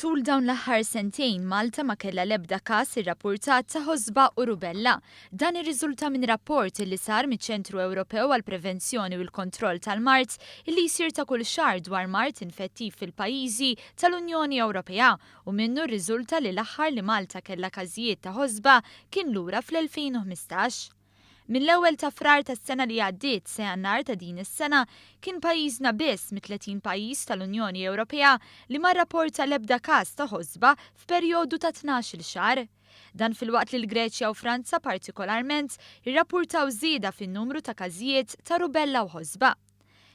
Matul dawn l-aħħar sentejn Malta ma kellha l-ebda każ irrappurtat ta' ħosba u rubella. Dan irriżulta minn rapport li sar miċ-Ċentru Ewropew għall Prevenzjoni u l-Kontroll tal-Mart illi jsir ta' kull xahar dwar mart infettiv fil-pajjiżi tal-Unjoni Ewropea u minnu rriżulta li l-aħħar li Malta kellha każijiet ta' ħosba kien lura fl-2015. Mill-ewwel ta' frar tas-sena li għaddiet sa Jannar ta' din is-sena kien pajjiżna biss mit-30 pajjiż tal-Unjoni Ewropea li ma rrapporta l-ebda każ ta' ħosba f'perjodu ta' 12-il xahar. Dan filwaqt li l-Greċja u Franza partikolarment irrappurtaw żieda fin-numru ta' każijiet ta' rubella u ħosba.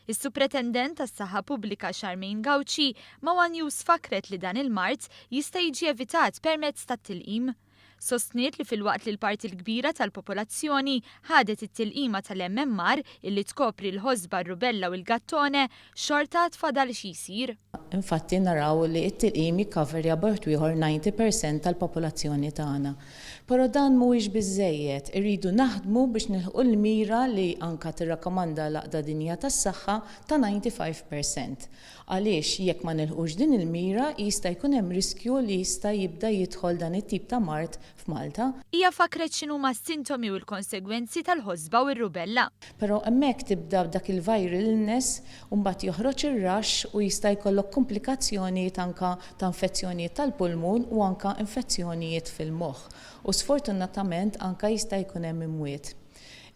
Is-Supretendent tas-Saħħa Pubblika Charmaine Gauci ma' One News fakret li dan il-mart jista' jiġi evitat permezz tat-tilqim. Sostniet li filwaqt li l-parti l-kbira tal-popolazzjoni ħadet it-tilqima tal-MMR illi tkopri l-ħosba, r-rubella u l-gattone xorta tfadal xi jsir. Infatti naraw li t-tilqim jikkaverja bort ieħor 90% tal-popolazzjoni tagħna. Però dan mhuwiex biżżejjed, irridu naħdmu biex nilħqu l-mira li anka tirrakkomanda l-Għaqda Dinjija tas-Saħħa ta' 95%. Għaliex jekk ma nilħqux din il-mira jista' jkun hemm riskju li jista' jibda jidħol dan it-tip ta' mart f'Malta. Hija fakret x'inhuma s-sintomi u l-konsegwenzi tal-ħosba u r-rubella. Però hemmhekk tibda b'dak il-viral illness u mbagħad joħroġ ir-rax u jista' jkollok komplikazzjonijiet anke ta' infezzjonijiet tal-pulmun u anke infezzjonijiet fil-moħħ. U sfortunatament anke jista' jkun hemm imwiet.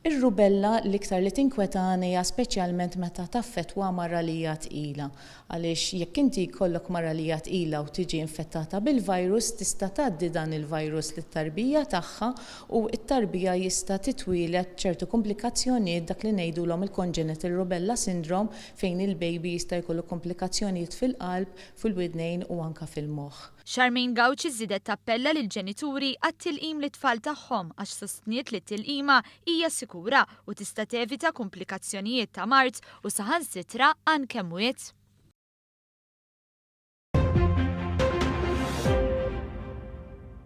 Ir-rubella l-iktar li tinkwetani hija speċjalment meta taffettwa mara li hija tqila. Għaliex jekk inti jkollok mara li hija tqila u tiġi infettata bil-virus tista' tgħaddi dan il-virus lit-tarbija tagħha u t-tarbija jista' titwieled ċertu komplikazzjonijiet dak li ngħidulhom il-congenital rubella syndrome fejn il-baby jista' jkollu komplikazzjonijiet fil-qalb, fil-widnejn u anke fil-moħħ. Charmaine Gauci żiedet tappella lil ġenituri għat-tilqim lit-tfal tagħhom għax sostniet li t-tilqima hija sikura u tista' tevita komplikazzjonijiet ta' mart u saħansitra anke mwiet.